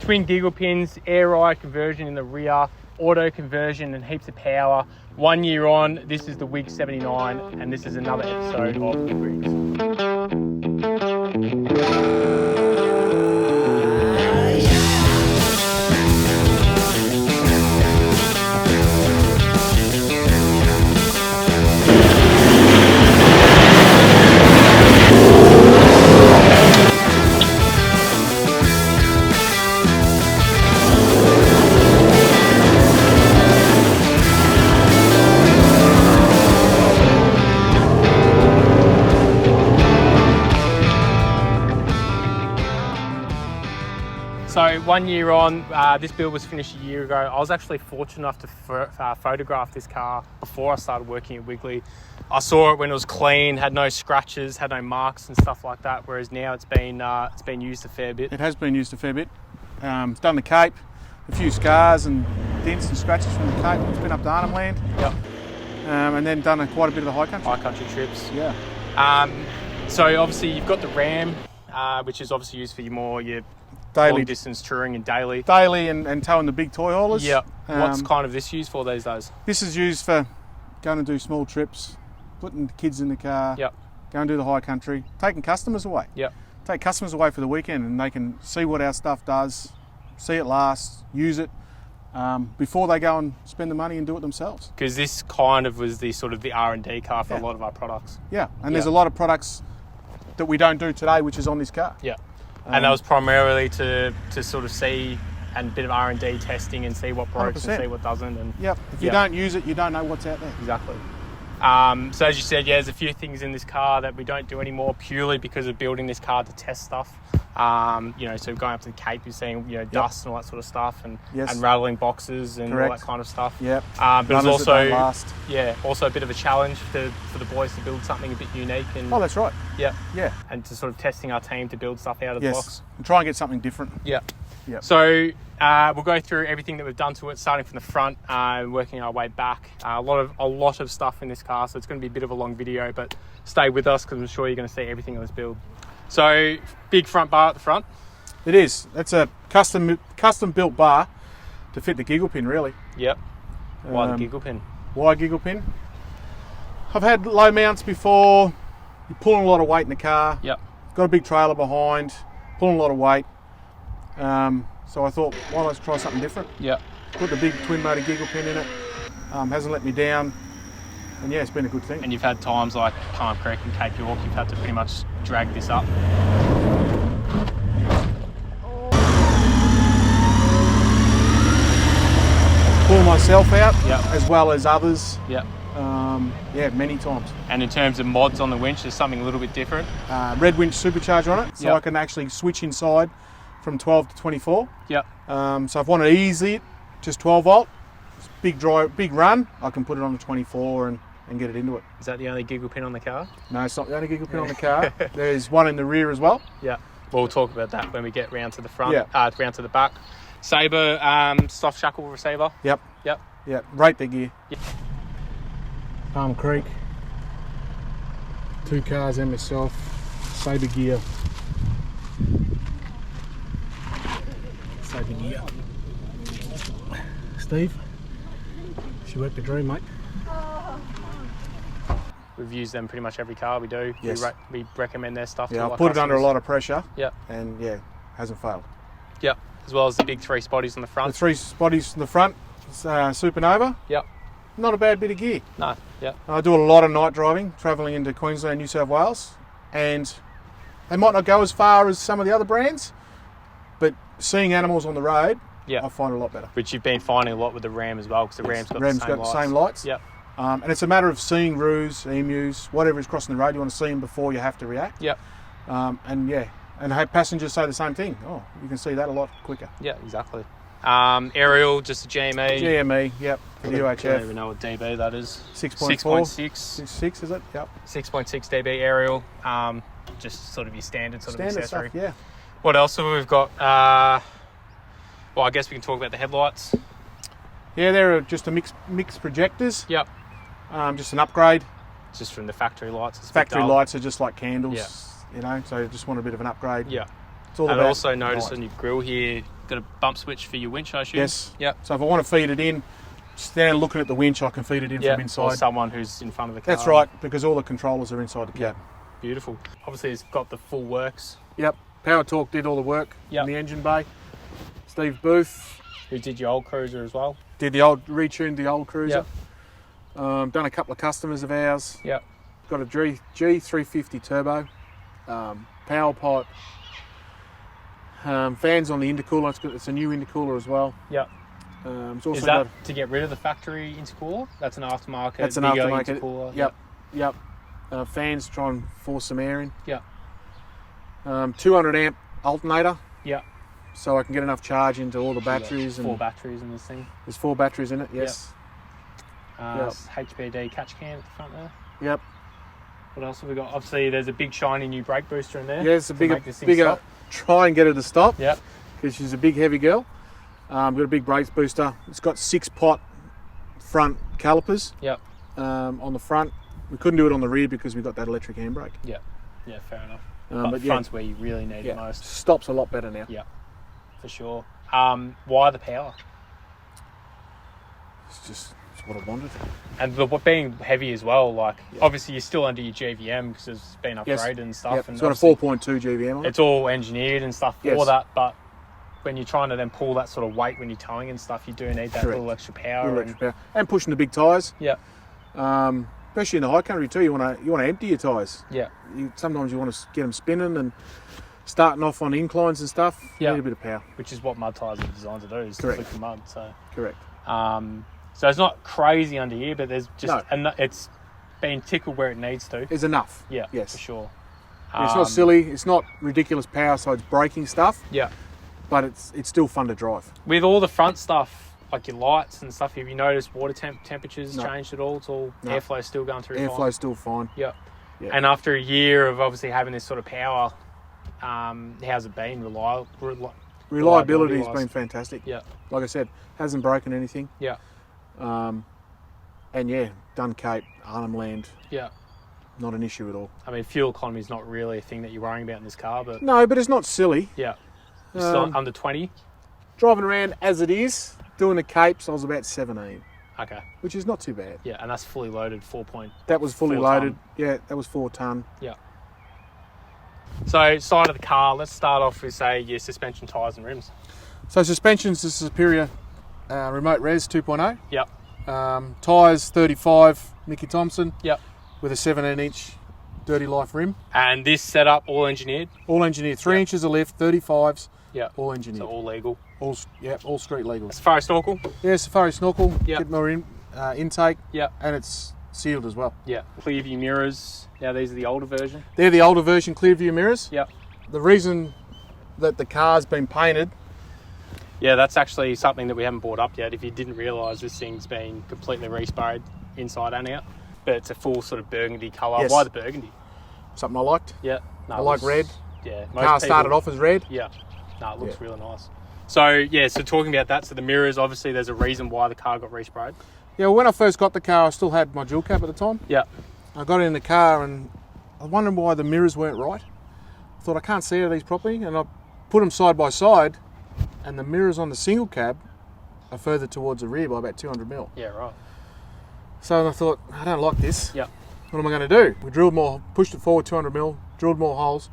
twin giggle pins, air ride conversion in the rear, auto conversion and heaps of power. 1 year on, this is the WIGS 79 and this is another episode of Wig Rigs. So 1 year on, this build was finished a year ago. I was actually fortunate enough to photograph this car before I started working at Wiggly. I saw it when it was clean, had no scratches, had no marks and stuff like that, whereas now it's been used a fair bit. It has been used a fair bit. It's done the Cape, a few scars and dents and scratches from the Cape. It's been up to Arnhem Land. Yep. And then done quite a bit of the high country. High country trips. Yeah. So obviously you've got the Ram, which is obviously used for your daily long distance touring and daily. Daily and towing the big toy haulers. Yeah. What's kind of this used for these days? This is used for going to do small trips, putting the kids in the car, yep. Going to do the high country, taking customers away. Yep. Take customers away for the weekend and they can see what our stuff does, see it last, use it, before they go and spend the money and do it themselves. Because this kind of was the sort of the R&D car for a lot of our products. Yeah, and there's a lot of products that we don't do today which is on this car. Yeah. And that was primarily to sort of see and a bit of R&D testing and see what works 100%. And see what doesn't. And if you don't use it, you don't know what's out there. Exactly. So as you said, there's a few things in this car that we don't do anymore purely because of building this car to test stuff. So going up to the Cape, you're seeing dust and all that sort of stuff, and rattling boxes and all that kind of stuff. Yep. But it's also also a bit of a challenge for the boys to build something a bit unique. And that's right. Yeah. Yeah. And to sort of testing our team to build stuff out of the box. And try and get something different. Yeah. Yep. So we'll go through everything that we've done to it, starting from the front and working our way back. A lot of stuff in this car, so it's going to be a bit of a long video, but stay with us because I'm sure you're going to see everything in this build. So big front bar at the front. It is. That's a custom built bar to fit the giggle pin, really. Yep. Why the giggle pin? Why giggle pin? I've had low mounts before. You're pulling a lot of weight in the car. Yep. Got a big trailer behind, pulling a lot of weight. So I thought, why not try something different? Yeah. Put the big twin motor giggle pin in it. Hasn't let me down. And it's been a good thing. And you've had times like Palm Creek and Cape York, you've had to pretty much drag this up. Pull myself out, as well as others. Yeah. Many times. And in terms of mods on the winch, there's something a little bit different. Red winch supercharger on it, so I can actually switch inside from 12 to 24. Yeah. So if I want to easy it, just 12 volt, big run, I can put it on the 24 and get it into it. Is that the only giggle pin on the car? No, it's not the only giggle pin on the car. There's one in the rear as well. Yeah. We'll talk about that when we get round to the front, round to the back. Sabre soft shackle receiver. Yep. Rate the gear. Yep. Palm Creek. 2 cars and myself. Sabre gear. Sabre gear. Steve, she worked the dream, mate. We've used them pretty much every car we do. Yes. We recommend their stuff to I've our put customers. it under a lot of pressure. Yeah. And hasn't failed. Yeah. As well as the big 3 spotties on the front. The 3 spotties in the front, Supernova. Yep. Not a bad bit of gear. No. Yeah. I do a lot of night driving, travelling into Queensland, New South Wales, and they might not go as far as some of the other brands, but seeing animals on the road, I find it a lot better. Which you've been finding a lot with the Ram as well, because the Ram's got the same lights. Yep. And it's a matter of seeing roos, emus, whatever is crossing the road. You want to see them before you have to react. Yep. And have passengers say the same thing. Oh, you can see that a lot quicker. Yeah, exactly. Aerial, just a GME. GME, yep. For the UHF. I don't even know what dB that is. 6.4. 6.6, is it? Yep. 6.6 dB aerial. Just sort of your standard accessory. Stuff, yeah. What else have we got? I guess we can talk about the headlights. Yeah, they're just a mixed projectors. Yep. Just an upgrade. Just from the factory lights. Factory lights are just like candles, so just want a bit of an upgrade. Yeah. It's all and I also noticed on your grille here, Got a bump switch for your winch, I assume? Yes. Yep. So if I want to feed it in, stand looking at the winch, I can feed it in from inside. Or someone who's in front of the car. That's right, because all the controllers are inside the cab. Beautiful. Obviously, it's got the full works. Yep. Power Torque did all the work in the engine bay. Steve Booth, who did your old Cruiser as well, retuned the old Cruiser. Yep. Done a couple of customers of ours. Yep. Got a G350 turbo, power pipe, fans on the intercooler. It's a new intercooler as well. Yep. It's also Is that to get rid of the factory intercooler? That's an aftermarket. That's an aftermarket intercooler. Yep. Fans to try and force some air in. Yep. 200 amp alternator. Yep. So I can get enough charge into all the batteries. Four batteries in this thing. There's 4 batteries in it. Yes. HPD catch can at the front there. Yep. What else have we got? Obviously, there's a big shiny new brake booster in there. Yeah, it's a bigger. Try and get her to stop. Yep. Because she's a big, heavy girl. Got a big brake booster. It's got 6-pot front calipers. Yep. On the front, we couldn't do it on the rear because we got that electric handbrake. Yep. Yeah, fair enough. But front's where you really need it most. Stops a lot better now. Yeah, for sure. Why the power? It's what I wanted. And being heavy as well, obviously you're still under your GVM because it's been upgraded and stuff. Yep. And it's got a 4.2 GVM on it. It's all engineered and stuff for that, but when you're trying to then pull that sort of weight when you're towing and stuff, you do need that little extra power. And pushing the big tyres. Yeah. Especially in the high country too, you want to empty your tyres. Yeah. Sometimes you want to get them spinning and starting off on inclines and stuff. You need a bit of power. Which is what mud tyres are designed to do, is to flick the mud. So. Correct. So it's not crazy under here, but there's just it's been tickled where it needs to. It's enough. Yeah. Yes. For sure. It's not silly. It's not ridiculous power, so it's braking stuff. Yeah. But it's still fun to drive. With all the front stuff, like your lights and stuff, have you noticed water temperatures changed at all? It's all airflow still going through. Airflow's still fine. Yeah. And after a year of obviously having this sort of power, how's it been? Reliability's been fantastic. Yeah. Like I said, hasn't broken anything. Yeah. And done Cape, Arnhem Land. Yeah. Not an issue at all. I mean, fuel economy is not really a thing that you're worrying about in this car, but no, but it's not silly. Yeah. You're still under 20. Driving around as it is, doing the Capes, I was about 17. Okay. Which is not too bad. Yeah, and that's fully loaded, 4 point. That was fully 4 loaded. ton. Yeah, that was 4 ton. Yeah. So, side of the car, let's start off with, say, your suspension, tyres and rims. So, suspension's the Superior Remote Res 2.0. Yep. Tyres 35 Nicky Thompson. Yep. With a 17-inch Dirty Life rim. And this setup, all engineered? All engineered. 3 inches of lift, 35s. Yeah. All engineered. So all legal. All street legal. Safari snorkel? Yeah, Safari snorkel. Yep. Get more intake. Yeah. And it's sealed as well. Yeah. Clearview mirrors. Now these are the older version. They're the older version Clearview mirrors. Yeah. The reason that the car's been painted. Yeah, that's actually something that we haven't brought up yet. If you didn't realise, this thing's been completely resprayed inside and out. But it's a full sort of burgundy colour. Yes. Why the burgundy? Something I liked. Yeah. No, I like red. Yeah. The car started off as red. Yeah. No, it looks really nice. So, so talking about that, so the mirrors, obviously there's a reason why the car got resprayed. Yeah, well, when I first got the car, I still had my dual cap at the time. Yeah. I got in the car and I wondered why the mirrors weren't right. I thought, I can't see these properly. And I put them side by side, and the mirrors on the single cab are further towards the rear by about 200 mil. Yeah, right. So I thought, I don't like this. Yeah. What am I going to do? We drilled more, pushed it forward 200 mil, drilled more holes,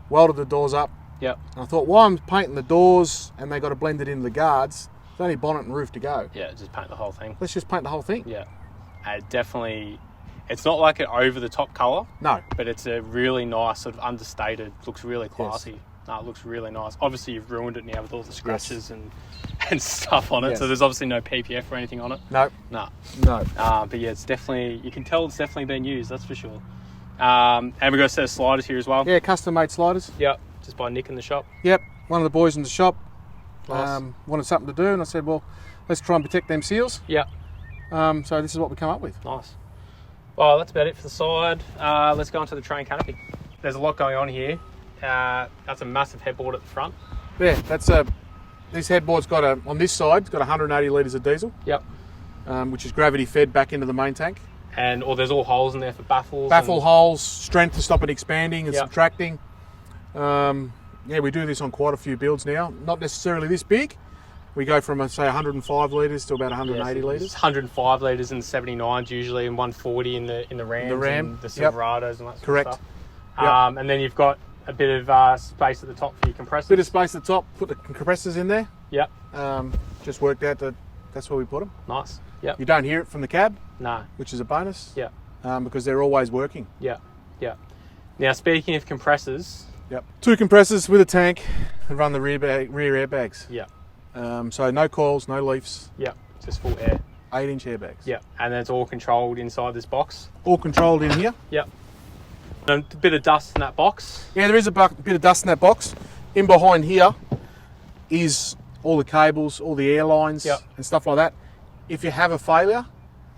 welded the doors up. Yeah. And I thought, why I'm painting the doors and they got to blend it into the guards, there's only bonnet and roof to go. Yeah, just paint the whole thing. Let's just paint the whole thing. Yeah. Definitely, it's not like an over-the-top colour. No. But it's a really nice, sort of understated, looks really classy. Yes. No, it looks really nice. Obviously, you've ruined it now with all the scratches and stuff on it. Yes. So there's obviously no PPF or anything on it. No. No. No. But yeah, it's definitely, you can tell it's definitely been used, that's for sure. And we've got a set of sliders here as well. Yeah, custom-made sliders. Yep. Just by Nick in the shop. Yep. One of the boys in the shop nice. Wanted something to do, and I said, well, let's try and protect them seals. Yeah. So this is what we come up with. Nice. Well, that's about it for the side. Let's go on to the train canopy. There's a lot going on here. That's a massive headboard at the front. Yeah, that's this headboard's got on this side, it's got 180 litres of diesel. Yep. Which is gravity fed back into the main tank. And there's all holes in there for baffles. Baffle holes, strength to stop it expanding and subtracting. Yeah, we do this on quite a few builds now. Not necessarily this big. We go from, say, 105 litres to about 180 litres. 105 litres in the 79s usually, and 140 in the Rams, and the Silverados, and that sort of stuff. Yep. And then you've got a bit of space at the top for your compressors. Bit of space at the top. Put the compressors in there. Yep. Just worked out that that's where we put them. Nice. Yep. You don't hear it from the cab. No. Which is a bonus. Yeah. Because they're always working. Yeah. Yeah. Now, speaking of compressors. Yep. 2 compressors with a tank and run the rear airbags. Yeah. So no coils, no leafs. Yeah. Just full air. 8-inch airbags. Yeah. And then it's all controlled inside this box. All controlled in here. Yep. And a bit of dust in that box. Yeah, there is a bit of dust in that box. In behind here is all the cables, all the air lines, and stuff like that. If you have a failure,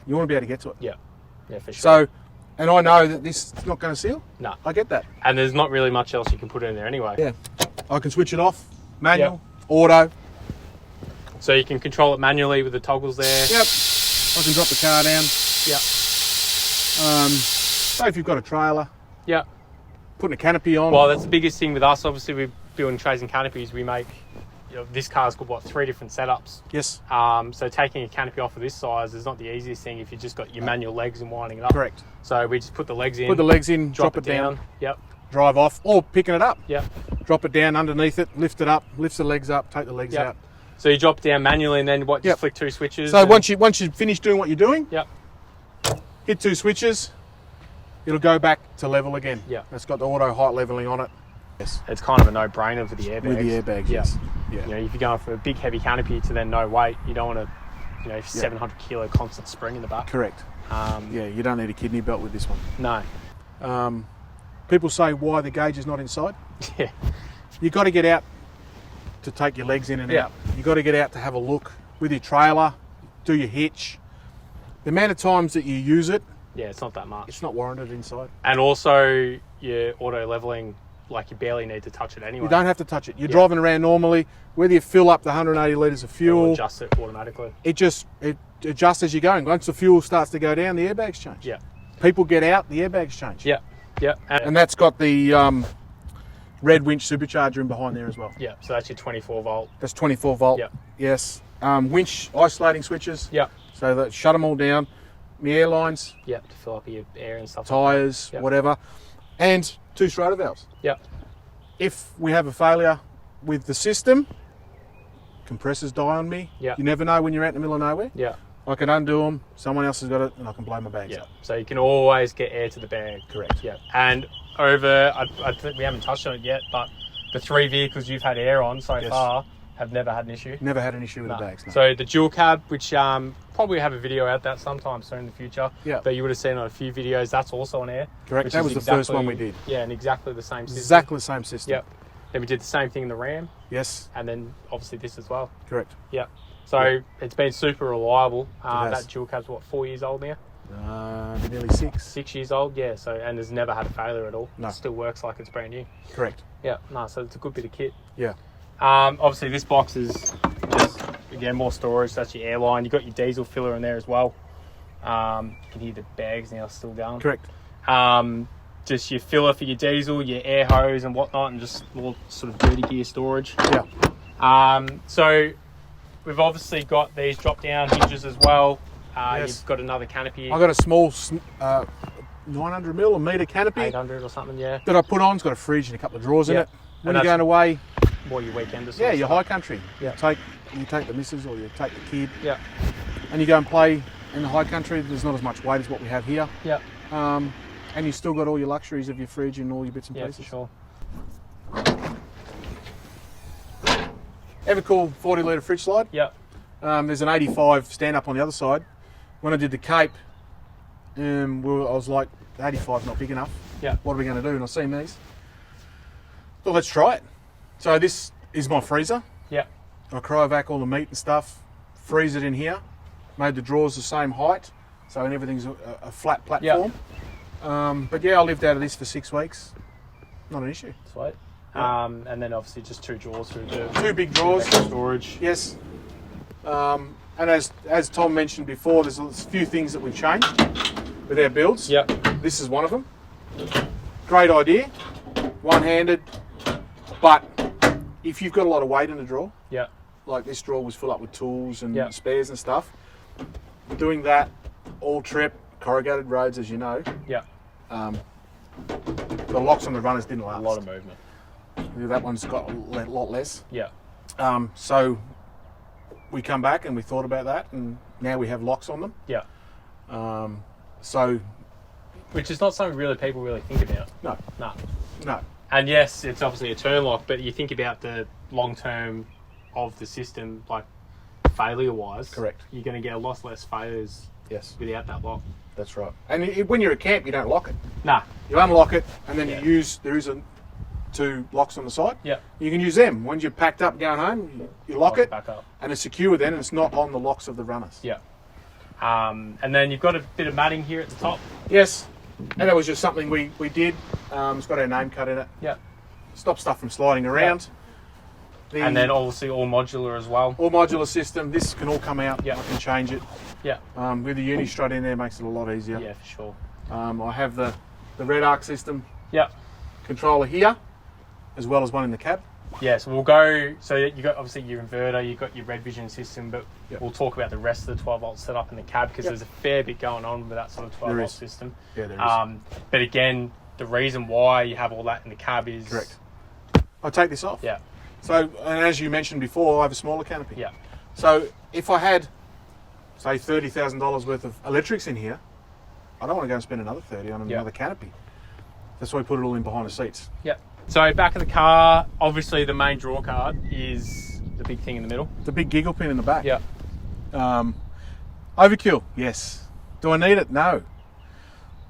you want to be able to get to it. Yeah. Yeah, for sure. So, and I know that this is not going to seal. No. I get that. And there's not really much else you can put in there anyway. Yeah. I can switch it off, manual, auto. So you can control it manually with the toggles there. Yep. I can drop the car down. Yep. So if you've got a trailer. Yep. Putting a canopy on. Well, that's the biggest thing with us. Obviously, we're building trays and canopies. We make, this car's got, 3 different setups. Yes. So taking a canopy off of this size is not the easiest thing if you've just got your manual legs and winding it up. Correct. So we just put the legs in. Put the legs in, drop it down. Yep. Drive off, or picking it up. Yep. Drop it down underneath it, lift it up, lifts the legs up, take the legs out. So you drop it down manually and then just flick 2 switches. So once you finish doing what you're doing, hit 2 switches, it'll go back to level again. Yeah. It's got the auto height leveling on it. Yes. It's kind of a no-brainer for the airbags. With the airbags, yes. Yeah. If you're going from a big heavy canopy to then no weight, you don't want a 700 kilo constant spring in the back. Correct. You don't need a kidney belt with this one. No. People say why the gauge is not inside. Yeah. You've got to get out to take your legs in and out. You've got to get out to have a look with your trailer, do your hitch. The amount of times that you use it, it's not that much. It's not warranted inside. And also, your auto leveling, you barely need to touch it anyway. You don't have to touch it. You're driving around normally, whether you fill up the 180 litres of fuel. It'll adjust it automatically. It adjusts as you're going. Once the fuel starts to go down, the airbags change. Yeah. People get out, the airbags change. Yeah. Yeah. And that's got the red winch supercharger in behind there as well. Yeah. So that's your 24 volt. That's 24 volt. Yeah. Yes. Winch isolating switches. Yeah. So that shut them all down. The airlines. Yeah. To fill up your air and stuff. Tyres, whatever. And 2 Schroeder valves. Yeah. If we have a failure with the system, compressors die on me. Yeah. You never know when you're out in the middle of nowhere. Yeah. I can undo them, someone else has got it, and I can blow my bags up. So you can always get air to the bag. Correct. Yeah. And over, I think we haven't touched on it yet, but the 3 vehicles you've had air on so far have never had an issue. Never had an issue with the bags. No. So the dual cab, which probably have a video out that sometime soon in the future. Yeah. But you would have seen on a few videos, that's also on air. Correct. That was the first one we did. Yeah, and exactly the same system. Exactly the same system. Yep. Then we did the same thing in the Ram. Yes. And then obviously this as well. Correct. Yeah. So it's been super reliable. That dual cab's 4 years old now? Nearly 6. 6 years old, yeah. So and has never had a failure at all. No. It still works like it's brand new. Correct. Yeah. No, so it's a good bit of kit. Yeah. Obviously this box is just again more storage. That's your airline. You've got your diesel filler in there as well. You can hear the bags now still going. Correct. Just your filler for your diesel, your air hose and whatnot, and just more sort of dirty gear storage. Yeah. So we've obviously got these drop down hinges as well. You've got another canopy. I've got a small 900mm or metre canopy. 800 or something, yeah. That I put on. It's got a fridge and a couple of drawers in it. When you're going away. More your weekend or something. Yeah, your high country. Yeah. You take the missus or you take the kid. Yeah. And you go and play in the high country. There's not as much weight as what we have here. Yeah. And you still got all your luxuries of your fridge and all your bits and pieces. Yeah, for sure. Ever cool 40 litre fridge slide? Yeah. There's an 85 stand up on the other side. When I did the Cape, I was like, the 85's not big enough. Yeah. What are we going to do? And I seen these. Well, let's try it. So this is my freezer. Yeah. I cryovac all the meat and stuff, freeze it in here, made the drawers the same height, so everything's a flat platform. Yeah. But yeah, I lived out of this for 6 weeks. Not an issue. Sweet. Yeah. And then obviously just 2 drawers through the 2 big drawers. Storage. Yes. And as Tom mentioned before, there's a few things that we've changed with our builds. Yeah. This is one of them. Great idea, one-handed, but if you've got a lot of weight in the drawer, Yeah. like this drawer was full up with tools and Yeah. spares and stuff, doing that all trip, corrugated roads, as you know, Yeah. the locks on the runners didn't last. A lot of movement. That one's got a lot less. Yeah. So we come back and we thought about that, and now we have locks on them. Yeah. So Which is not something really people really think about. no. And yes, it's obviously a turn lock, but you think about the long term of the system, like failure wise. Correct. You're going to get a lot less failures Yes, without that lock. that's right. And when you're at camp, you don't lock it. Nah. You unlock it, and then Yeah. you use. There is two locks on the side. Yeah. You can use them when you're packed up going home. You lock it, back up. and it's secure then, and it's not on the locks of the runners. Yeah. And then you've got a bit of matting here at the top. Yes, and that was just something we did. It's got our name cut in it. Yeah. Stop stuff from sliding around. And then obviously all modular as well. all modular system. This can all come out. Yeah. I can change it. Yeah. With the uni strut in there, makes it a lot easier. Yeah, for sure. I have the red arc system Yeah. controller here, as well as one in the cab. Yeah, so we'll go, so you got obviously your inverter, you've got your red vision system, but Yep. we'll talk about the rest of the 12 volt setup in the cab because Yep. there's a fair bit going on with that sort of 12 There volt is. system. Yeah, there is. But again, the reason why you have all that in the cab is... Correct. I take this off. Yeah, So, and as you mentioned before, I have a smaller canopy. yeah, So if I had, say, $30,000 worth of electrics in here, I don't want to go and spend another 30 on Yeah. another canopy. That's why we put it all in behind the seats. yeah. So back of the car, obviously the main draw card is the big thing in the middle. The big giggle pin in the back. Yeah, Overkill, yes. Do I need it? No.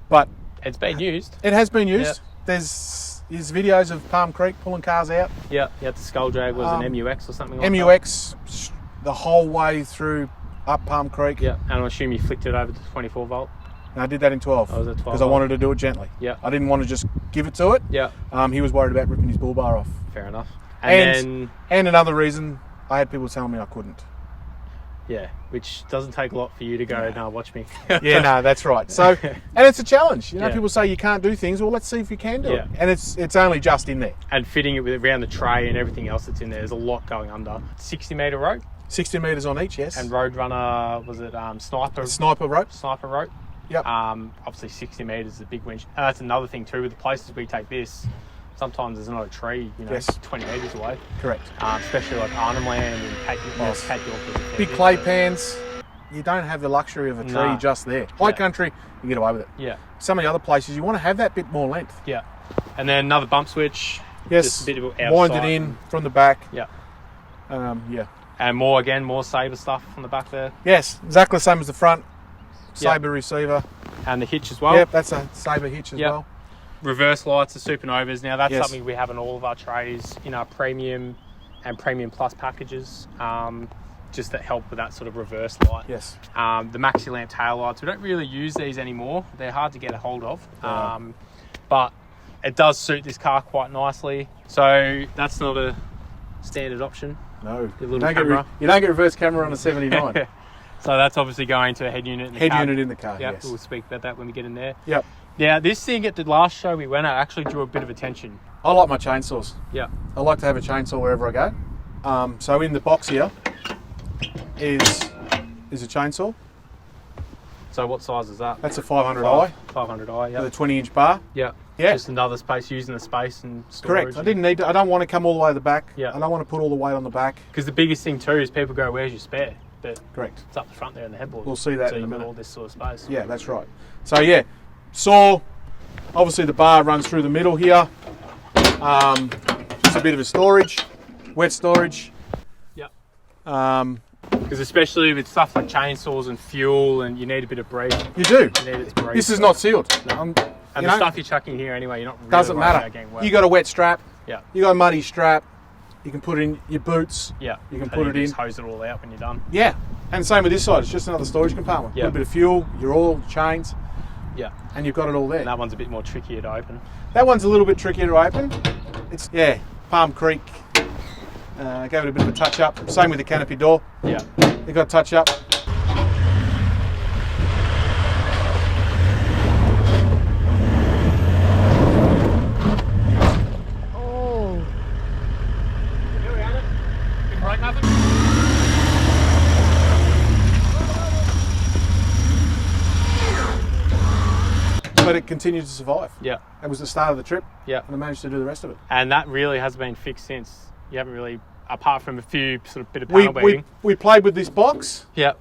But it's been used. it has been used. Yeah. There's videos of Palm Creek pulling cars out. Yeah, the skull drag was an MUX or something like that. MUX the whole way through up Palm Creek. Yeah, and I assume you flicked it over to 24 volt. And I did that in 12 Oh, was it 12 because I volt? wanted to do it gently. Yeah. I didn't want to just give it to it. Yeah, He was worried about ripping his bull bar off. fair enough. And another reason, I had people telling me I couldn't. Yeah, which doesn't take a lot for you to go, no, watch me. Yeah, no, that's right. So, and it's a challenge. You know, Yeah. people say you can't do things. Well, let's see if you can do Yeah. it. And it's only just in there. And fitting it with around the tray and everything else that's in there, there's a lot going under. 60 metre rope 60 metres on each, yes. and Roadrunner, was it sniper Sniper rope. sniper rope? Yep. Obviously 60 metres is a big winch. And that's another thing too, with the places we take this, sometimes there's not a tree, you know, Yes. 20 metres away. Correct. Especially like Arnhem Land and Cape Yes. York. was a fair Big bit, clay so- pans. You don't have the luxury of a tree No. just there. High Yeah. country, you get away with it. Yeah, Some of the other places, you want to have that bit more length. yeah. And then another bump switch. Yes. Just a bit of Wind it outside. in from the back. Yeah. Yeah. And more Sabre stuff on the back there. Yes, exactly the same as the front. Yeah. Sabre receiver. And the hitch as well. Yep, that's a Sabre hitch as Yep. well. Reverse lights are supernovas. Now that's Yes. something we have in all of our trays in our premium and premium plus packages, just that help with that sort of reverse light. Yes. The maxi lamp tail lights, we don't really use these anymore. They're hard to get a hold of, Yeah. but it does suit this car quite nicely. So that's not a standard option. No. Your You little don't, get camera. you don't get reverse camera on a 79. So that's obviously going to a head unit in the Head cab. unit in the car, Yep, yes. we'll speak about that when we get in there. Yep. Now, this thing at the last show we went at actually drew a bit of attention. I like my chainsaws. Yeah. I like to have a chainsaw wherever I go. So in the box here is a chainsaw. So what size is that? That's a 500i 500i, yeah. with a 20-inch bar. Yeah. Yeah. Just another space, using the space and storage. Correct. I didn't need to, I don't want to come all the way to the back. Yeah. I don't want to put all the weight on the back. Because the biggest thing too is people go, where's your spare? But Correct. it's up the front there in the headboard. We'll see that so in a you've got minute. all this sort of space. Yeah, that's right. So yeah, saw. Obviously the bar runs through the middle here. Just a bit of a storage, wet storage. Yep. Um, Because especially with stuff like chainsaws and fuel, and you need a bit of breathe. you do. You need it to breathe. This is not sealed. And you the know, stuff you're chucking here anyway, you're not really doesn't worried matter. about getting wet. You got a wet strap. Yeah. You got a muddy strap. You can put in your boots. Yeah. You can And put it in. Just hose it all out when you're done. Yeah. And same with this side. It's just another storage compartment. Yeah. A little bit of fuel, your oil, chains, Yeah. and you've got it all there. And that one's a bit more trickier to open. That one's a little bit trickier to open. It's, yeah, Palm Creek. Gave it a bit of a touch up. Same with the canopy door. Yeah. You got a touch up. Oh. but it continued to survive. Yeah. It was the start of the trip. Yeah. And I managed to do the rest of it. And that really has been fixed since. You haven't really, apart from a few sort of bit of panel beating. We played with this box Yeah.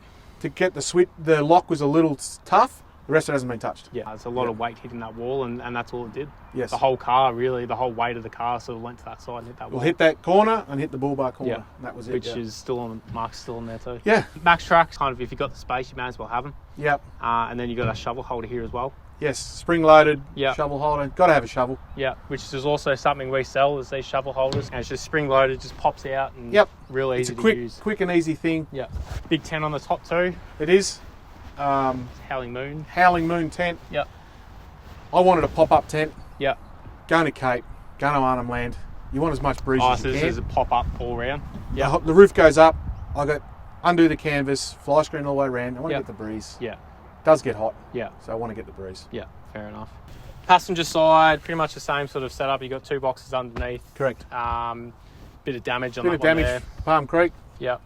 to get the lock was a little tough. The rest of it hasn't been touched. Yeah, there's a lot of weight hitting that wall, and that's all it did. Yes. The whole car, really, the whole weight of the car sort of went to that side and hit that wall. We'll hit that corner and hit the bull bar corner. Yeah. And that was it. Which is still on, Mark's still on there too. Yeah. Max tracks, kind of, if you've got the space, you may as well have them. Yep. And then you've got a shovel holder here as well. Yes, spring loaded, Yeah. shovel holder. Got to have a shovel. Yeah, which is also something we sell, is these shovel holders. And it's just spring loaded, just pops out and Yep. real It's easy a to use. quick and easy thing. Yeah. Big 10 on the top too. It is. Howling Moon. Howling Moon tent. Yep. I wanted a pop-up tent. Yep. Going to Cape, going to Arnhem Land. You want as much breeze Oh, as so you this can. is a pop-up all round. Yeah. The roof goes up. I got undo the canvas, fly screen all the way around. I want to Yep. get the breeze. Yeah. It does get hot, Yeah. so I want to get the breeze. Yeah. Fair enough. Passenger side, pretty much the same sort of setup. You got 2 boxes underneath. Correct. Bit of damage on Bit that of one damage, there. Palm Creek. Yeah.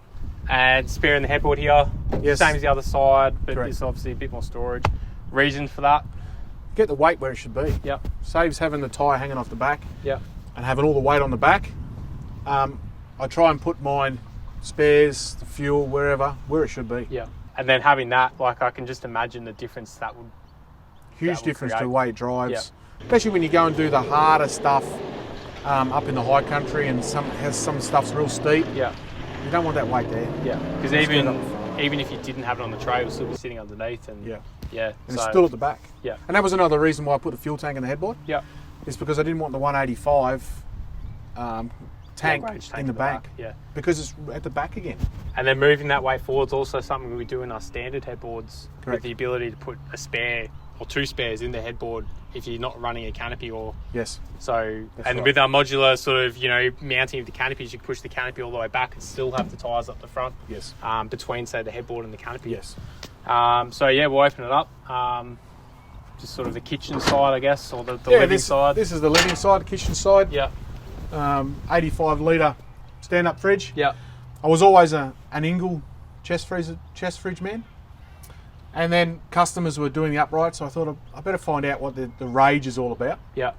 And spare in the headboard here. Yes. Same as the other side, but Correct. it's obviously a bit more storage. Reason for that. Get the weight where it should be. Yep. Saves having the tyre hanging off the back Yep. and having all the weight on the back. I try and put mine spares, the fuel, where it should be. Yeah. And then having that, like, I can just imagine the difference that would. Huge That will difference to create. the way it drives. Especially when you go and do the harder stuff up in the high country and some stuff's real steep. Yeah. You don't want that weight there. Yeah. Because Let's get it up even if you didn't have it on the tray, it would still be sitting underneath. And Yeah. Yeah. And it's still at the back. Yeah. And that was another reason why I put the fuel tank in the headboard. Yeah. Is because I didn't want the 185 tank Long-range tank in the back. Yeah. Because it's at the back again. And then moving that way forward is also something we do in our standard headboards, Correct. with the ability to put a spare or 2 spares in the headboard if you're not running a canopy or. Yes. So, That's and right. with our modular sort of, mounting of the canopies, you can push the canopy all the way back and still have the tyres up the front. Yes. Between, say, the headboard and the canopy. Yes. So yeah, we'll open it up. Just sort of the kitchen side, I guess, or the living side. This is the living side, the kitchen side. Yeah. 85 litre stand-up fridge. Yeah. I was always an Ingle chest fridge man. And then customers were doing the upright, so I thought I better find out what the rage is all about. Yeah.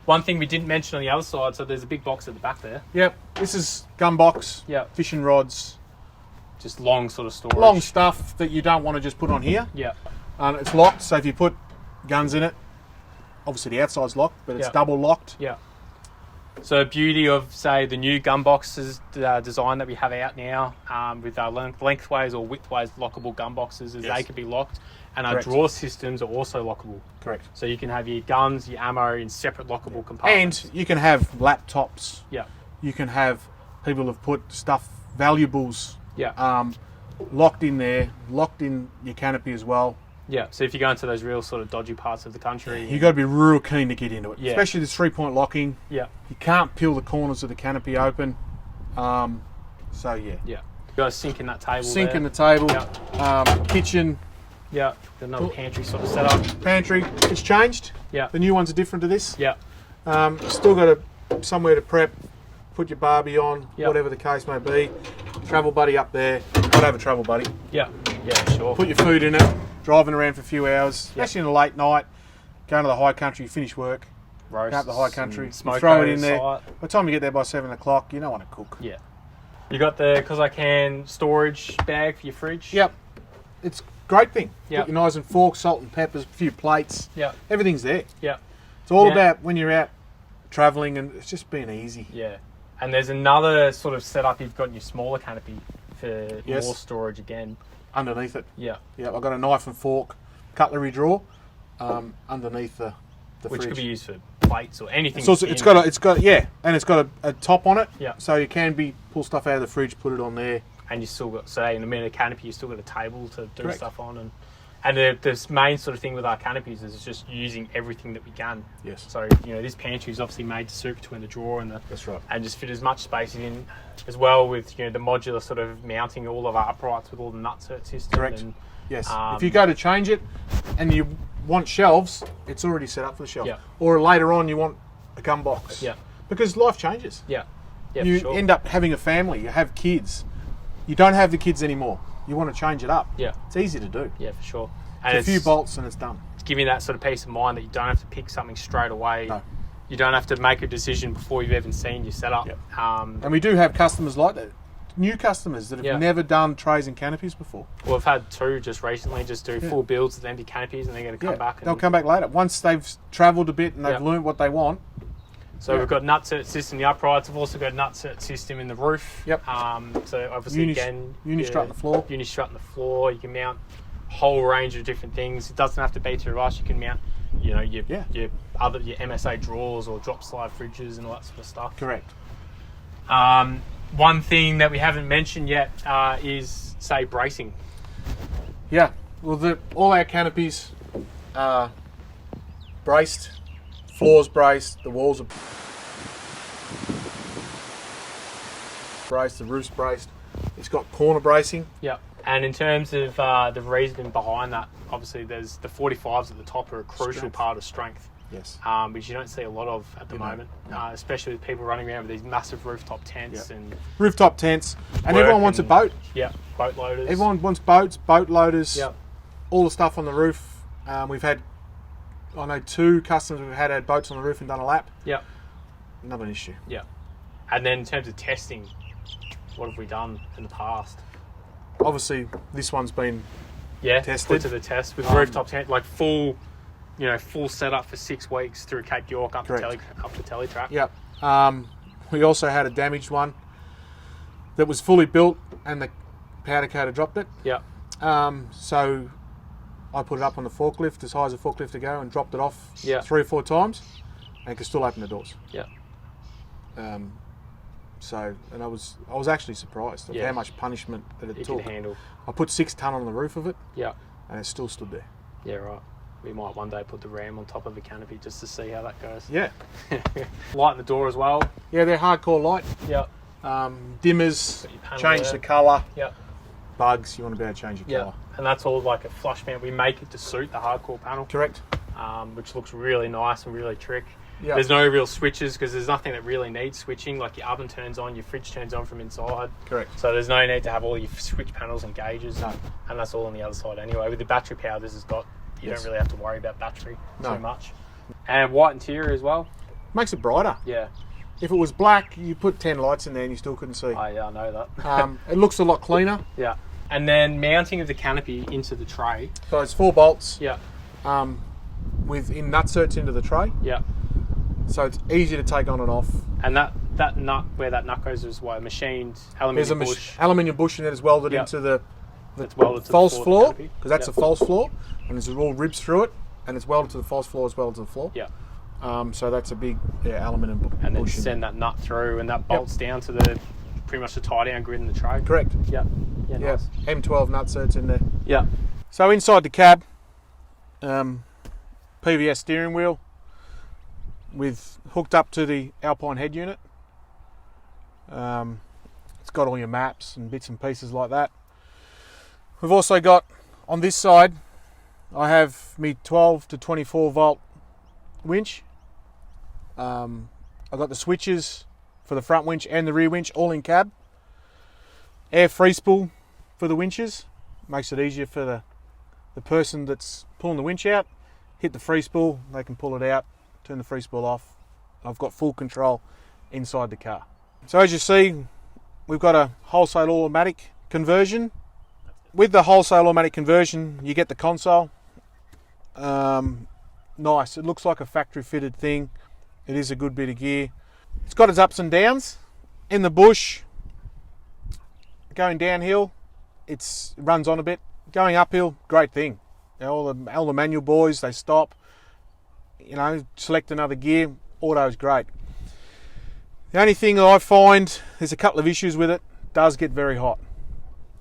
One thing we didn't mention on the other side, so there's a big box at the back there. Yep, this is gun box, Yep. fishing rods, Just long sort of storage. long stuff that you don't want to just put on here. Yeah. It's locked, so if you put guns in it, obviously the outside's locked, but it's Yep. double locked. Yeah. So beauty of, say, the new gun boxes design that we have out now, with our lengthways or widthways lockable gun boxes, is Yes. they can be locked, and Correct. our drawer systems are also lockable. Correct. So you can have your guns, your ammo in separate lockable compartments. And you can have laptops. Yeah. You can have people have put stuff, valuables, Yeah. locked in there, locked in your canopy as well. Yeah. So if you go into those real sort of dodgy parts of the country. You got to be real keen to get into it, Yeah. especially the 3-point locking. Yeah. You can't peel the corners of the canopy open. So yeah, Yeah. You got a sink in that table. sink there. in the table, Yeah. kitchen, Yeah. Another pantry sort of setup. pantry. It's changed. Yeah. The new ones are different to this. Yeah. Still got somewhere to prep, put your barbie on, Yep. whatever the case may be. Travel buddy up there. I'd have a travel buddy. Yeah. Yeah. Sure. Put your food in it. Driving around for a few hours, Yep. especially in a late night. Going to the high country, you finish work, Roasts go up the high country, and you smoke throw it over in the there. site. By the time you get there by 7 o'clock, you don't want to cook. Yeah. You got the Because I Can storage bag for your fridge? Yep. It's a great thing. Yep. Put your knives and forks, salt and peppers, a few plates. Yeah. Everything's there. Yeah. It's all Yeah. about when you're out travelling and it's just being easy. Yeah. And there's another sort of setup you've got in your smaller canopy for Yes. more storage again. Underneath it. Yeah. Yeah, I've got a knife and fork, cutlery drawer underneath the Which fridge. could be used for plates or anything. It's also it's got a top on it. Yeah. So you can pull stuff out of the fridge, put it on there. And you still got, say, in the middle of the canopy, you still got a table to do Correct. stuff on. And the main sort of thing with our canopies is just using everything that we can. Yes. So, this pantry is obviously made to suit between the drawer and That's right. and just fit as much space in as well with, the modular sort of mounting all of our uprights with all the nutsert system. Correct. And, Yes. Um, if you go to change it and you want shelves, it's already set up for the shelf. Yeah. Or later on you want a gun box. Yeah. Because life changes. Yeah. Yeah, You for sure. end up having a family, you have kids. You don't have the kids anymore. You want to change it up. Yeah. It's easy to do. Yeah, for sure. It's a few bolts and it's done. give you that sort of peace of mind that you don't have to pick something straight away. No. You don't have to make a decision before you've even seen your setup. Yep. And we do have customers like that, new customers that have never done trays and canopies before. Well, I've had two just recently just do full builds with empty canopies, and they're going to come back. They'll come back later once they've travelled a bit and they've learned what they want. So we've got nutsert system in the uprights. I've also got a nutsert system in the roof. Yep. So obviously Unistrut in the floor. Unistrut in the floor. You can mount a whole range of different things. It doesn't have to be to us. You can mount, your MSA drawers or drop slide fridges and all that sort of stuff. Correct. One thing that we haven't mentioned yet is, say, bracing. Yeah. Well, all our canopies are braced. Floors braced. The walls are braced. The roof's braced. It's got corner bracing. Yeah. And in terms of the reasoning behind that, obviously there's the 45s at the top are a crucial part of strength. Yes. Which you don't see a lot of at the moment, especially with people running around with these massive rooftop tents and rooftop tents, and everyone wants a boat. Yeah, boat loaders. Everyone wants boats, boat loaders. Yeah. All the stuff on the roof. We've had, I know, 2 customers who've had boats on the roof and done a lap. Yeah. Not an issue. Yeah. And then in terms of testing, what have we done in the past? Obviously, this one's been tested. Put to the test with rooftop tent, like full setup for 6 weeks through Cape York up to Teletrack. Yep. We also had a damaged one that was fully built and the powder coater dropped it. Yeah. So I put it up on the forklift as high as a forklift to go and dropped it off 3 or 4 times, and it could still open the doors. Yeah. And I was actually surprised at how much punishment that it took. Can handle. I put 6 ton on the roof of it. Yeah. And it still stood there. Yeah, right. We might one day put the ram on top of the canopy just to see how that goes. Yeah. Light in the door as well. Yeah, they're hardcore light. Yeah. Dimmers, change the colour. Yeah. Bugs, you want to be able to change your colour. And that's all like a flush mount. We make it to suit the hardcore panel. Correct. Which looks really nice and really trick. Yep. There's no real switches because there's nothing that really needs switching. Like your oven turns on, your fridge turns on from inside. Correct. So there's no need to have all your switch panels and gauges. No. And that's all on the other side anyway. With the battery power this has got, you don't really have to worry about battery too much. And white interior as well. Makes it brighter. Yeah. If it was black, you put 10 lights in there and you still couldn't see. I know that. It looks a lot cleaner. Yeah. And then mounting of the canopy into the tray. So it's 4 bolts. Yeah. With nutserts into the tray. Yeah. So it's easy to take on and off. And that nut, where that nut goes, is what, machined aluminium bush. Aluminium bush, and then it's welded into the false floor, because that's a false floor, and there's all ribs through it, and it's welded to the false floor as well as to the floor. Yeah. So that's a big aluminium bush. And then send that nut through, and that bolts down to the pretty much the tie down grid in the tray. Correct. Yeah. Yeah. Nice. M12 nutserts in there. Yeah. So inside the cab, PVS steering wheel with hooked up to the Alpine head unit. It's got all your maps and bits and pieces like that. We've also got on this side, I have me 12 to 24 volt winch. I've got the switches for the front winch and the rear winch all in cab. Air free spool for the winches, makes it easier for the person that's pulling the winch out. Hit the free spool, they can pull it out, turn the free spool off. I've got full control inside the car. So as you see, we've got a wholesale automatic conversion. With the wholesale automatic conversion, you get the console. Nice, it looks like a factory fitted thing. It is a good bit of gear. It's got its ups and downs. In the bush, going downhill, it runs on a bit. Going uphill, great thing. All the manual boys, they stop, select another gear. Auto's great. The only thing that I find, there's a couple of issues with it. Does get very hot.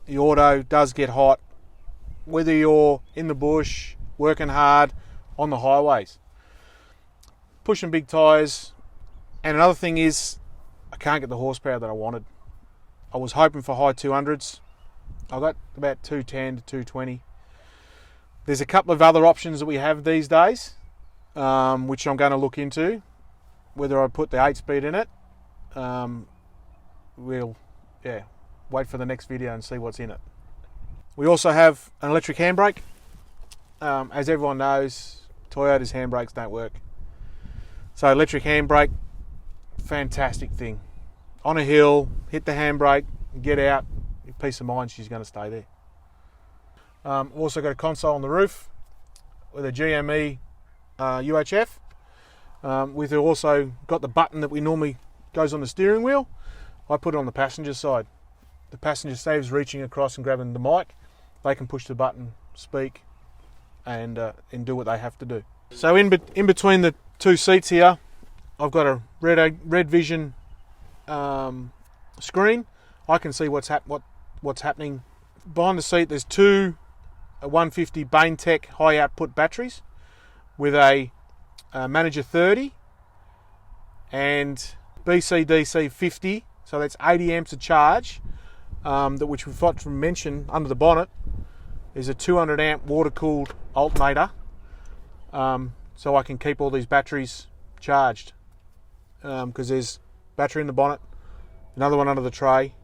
The auto does get hot, whether you're in the bush, working hard, on the highways. Pushing big tyres. And another thing is, I can't get the horsepower that I wanted. I was hoping for high 200s. I got about 210 to 220. There's a couple of other options that we have these days, which I'm going to look into. Whether I put the 8-speed in it, we'll wait for the next video and see what's in it. We also have an electric handbrake. as everyone knows, Toyota's handbrakes don't work. So electric handbrake, fantastic thing. On a hill, hit the handbrake, get out, peace of mind, she's going to stay there. Also got a console on the roof with a GME UHF. We've also got the button that we normally goes on the steering wheel. I put it on the passenger side. The passenger saves reaching across and grabbing the mic. They can push the button, speak, and do what they have to do. So in between the two seats here, I've got a red vision screen. I can see what's happening. Behind the seat, there's two 150 Baintech high output batteries with a Manager 30 and BCDC 50. So that's 80 amps of charge. Which we've got to mention under the bonnet is a 200 amp water cooled alternator. So I can keep all these batteries charged. Because there's battery in the bonnet, another one under the tray,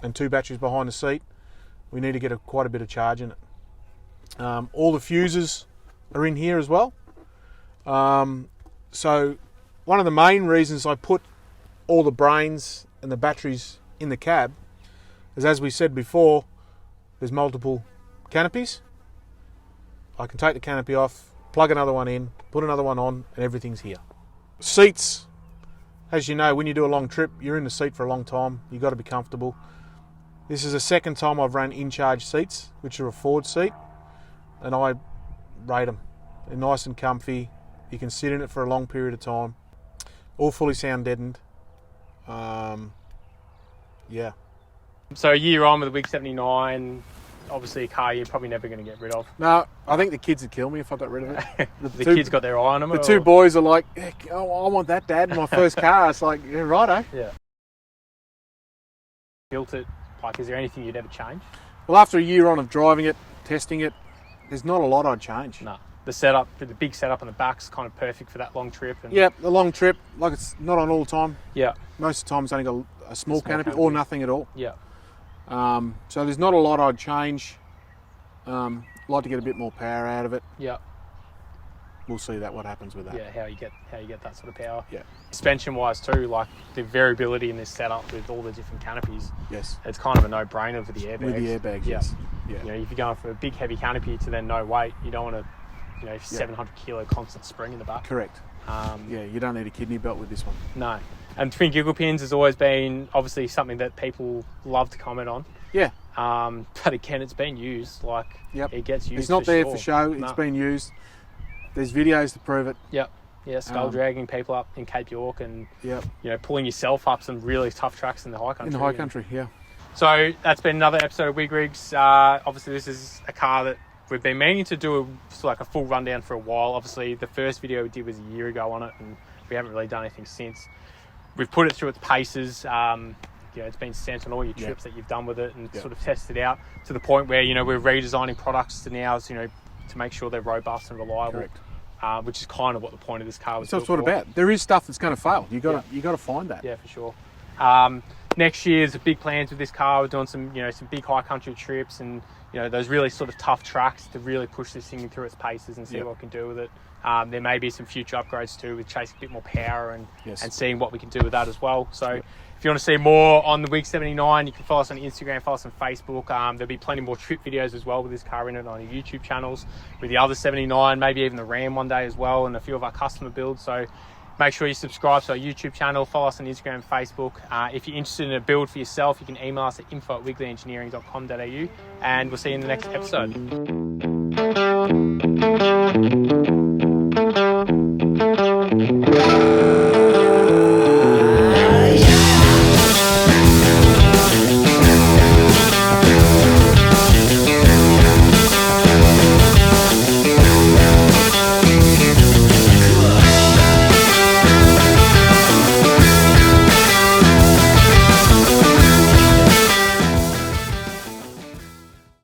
and two batteries behind the seat. We need to get quite a bit of charge in it. All the fuses are in here as well. So one of the main reasons I put all the brains and the batteries in the cab is, as we said before, there's multiple canopies. I can take the canopy off, plug another one in, put another one on, and everything's here. Seats, as you know, when you do a long trip, you're in the seat for a long time. You've got to be comfortable. This is the second time I've run in-charge seats, which are a Ford seat, and I rate them. They're nice and comfy. You can sit in it for a long period of time. All fully sound deadened. Yeah. So a year on with the WIGS 79, obviously a car you're probably never going to get rid of. No, I think the kids would kill me if I got rid of it. The kids got their eye on them? The two boys are like, oh, I want that, Dad, my first car. It's like, yeah, righto. Yeah. Built it, like, is there anything you'd ever change? Well, after a year on of driving it, testing it, there's not a lot I'd change. No. The setup, the big setup on the back's kind of perfect for that long trip. And yeah, the long trip, like it's not on all the time. Yeah. Most of the time it's only got a small canopy or nothing at all. Yeah. So there's not a lot I'd change. Like to get a bit more power out of it. Yeah. We'll see what happens with that. Yeah, how you get that sort of power. Yeah. Suspension wise too, like the variability in this setup with all the different canopies. Yes. It's kind of a no-brainer for the airbags. With the airbags, yeah. yes. Yeah. You know, if you're going for a big heavy canopy to then no weight, you don't want to, 700 kilo constant spring in the back. Correct. Yeah, you don't need a kidney belt with this one. No. And twin giggle pins has always been obviously something that people love to comment on. Yeah. But again, it's been used. Like, it gets used. It's not for there sure. for show. It's been used. There's videos to prove it. Yep. Yeah, skull dragging people up in Cape York and yep. Pulling yourself up some really tough tracks in the high country. In the high country, yeah. So that's been another episode of Wig Rigs. Obviously, this is a car that we've been meaning to do a full rundown for a while. Obviously, the first video we did was a year ago on it, and we haven't really done anything since. We've put it through its paces. It's been sent on all your trips that you've done with it, and sort of tested out to the point where we're redesigning products to now, to make sure they're robust and reliable. Correct. Which is kind of what the point of this car was. That's what it's about. There is stuff that's going to fail. You got to find that. Yeah, for sure. Next year's big plans with this car. We're doing some big high country trips and those really sort of tough tracks to really push this thing through its paces and see what we can do with it. There may be some future upgrades too, with chasing a bit more power and seeing what we can do with that as well. So if you want to see more on the WIGS 79, you can follow us on Instagram, follow us on Facebook. There'll be plenty more trip videos as well with this car in it on the YouTube channels, with the other 79, maybe even the Ram one day as well, and a few of our customer builds. So make sure you subscribe to our YouTube channel, follow us on Instagram and Facebook. If you're interested in a build for yourself, you can email us at info@wigleengineering.com.au, and we'll see you in the next episode.